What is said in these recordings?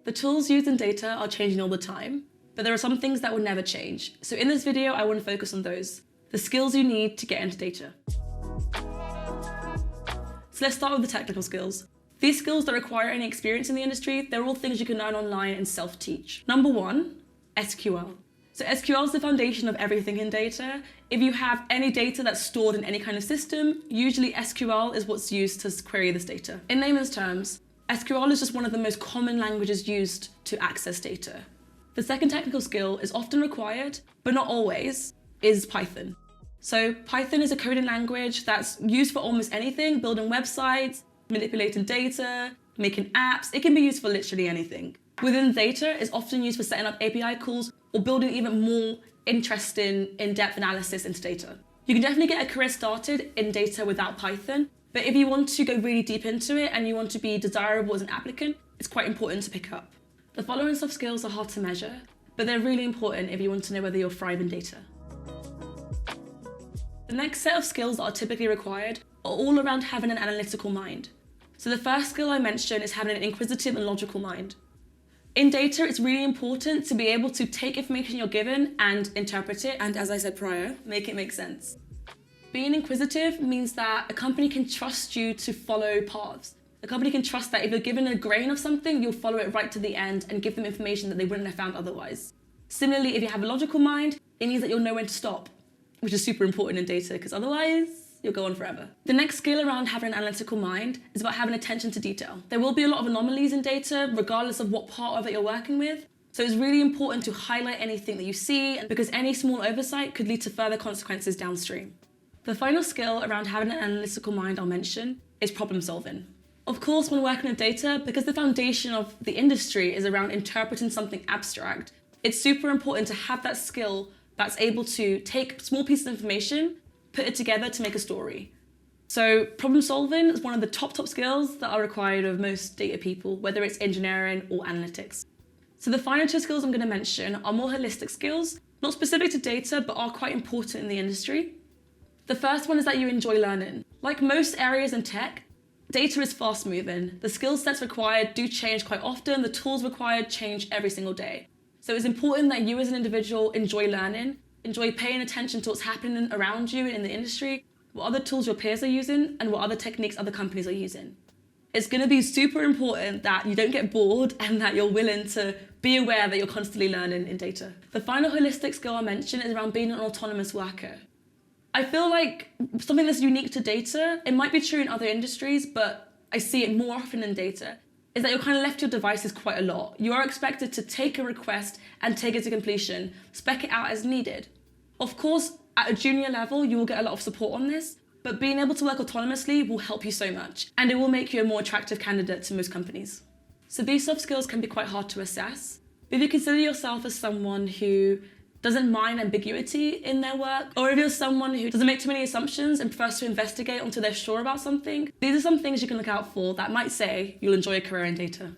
The tools used in data are changing all the time, but there are some things that will never change. So in this video, I want to focus on those, the skills you need to get into data. So let's start with the technical skills. These skills don't require any experience in the industry. They're all things you can learn online and self-teach. Number one, SQL. So SQL is the foundation of everything in data. If you have any data that's stored in any kind of system, usually SQL is what's used to query this data. In layman's terms, SQL is just one of the most common languages used to access data. The second technical skill is often required, but not always, is Python. So Python is a coding language that's used for almost anything, building websites, manipulating data, making apps. It can be used for literally anything. Within data, it's often used for setting up API calls or building even more interesting, in-depth analysis into data. You can definitely get a career started in data without Python, but if you want to go really deep into it and you want to be desirable as an applicant, it's quite important to pick up. The following soft skills are hard to measure, but they're really important if you want to know whether you'll thrive in data. The next set of skills that are typically required are all around having an analytical mind. So the first skill I mentioned is having an inquisitive and logical mind. In data, it's really important to be able to take information you're given and interpret it, and as I said prior, make it make sense. Being inquisitive means that a company can trust you to follow paths. A company can trust that if you're given a grain of something, you'll follow it right to the end and give them information that they wouldn't have found otherwise. Similarly, if you have a logical mind, it means that you'll know when to stop, which is super important in data because otherwise you'll go on forever. The next skill around having an analytical mind is about having attention to detail. There will be a lot of anomalies in data, regardless of what part of it you're working with. So it's really important to highlight anything that you see, because any small oversight could lead to further consequences downstream. The final skill around having an analytical mind I'll mention is problem solving. Of course, when working with data, because the foundation of the industry is around interpreting something abstract, it's super important to have that skill that's able to take small pieces of information, put it together to make a story. So problem solving is one of the top skills that are required of most data people, whether it's engineering or analytics. So the final two skills I'm going to mention are more holistic skills, not specific to data, but are quite important in the industry. The first one is that you enjoy learning. Like most areas in tech, data is fast moving. The skill sets required do change quite often. The tools required change every single day. So it's important that you as an individual enjoy learning, enjoy paying attention to what's happening around you in the industry, what other tools your peers are using, and what other techniques other companies are using. It's going to be super important that you don't get bored and that you're willing to be aware that you're constantly learning in data. The final holistic skill I mentioned is around being an autonomous worker. I feel like something that's unique to data, it might be true in other industries, but I see it more often in data, is that you're kind of left to your devices quite a lot. You are expected to take a request and take it to completion, spec it out as needed. Of course, at a junior level, you will get a lot of support on this, but being able to work autonomously will help you so much, and it will make you a more attractive candidate to most companies. So these soft skills can be quite hard to assess. But if you consider yourself as someone who doesn't mind ambiguity in their work, or if you're someone who doesn't make too many assumptions and prefers to investigate until they're sure about something, these are some things you can look out for that might say you'll enjoy a career in data.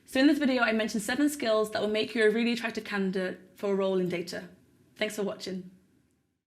So in this video, I mentioned 7 skills that will make you a really attractive candidate for a role in data. Thanks for watching.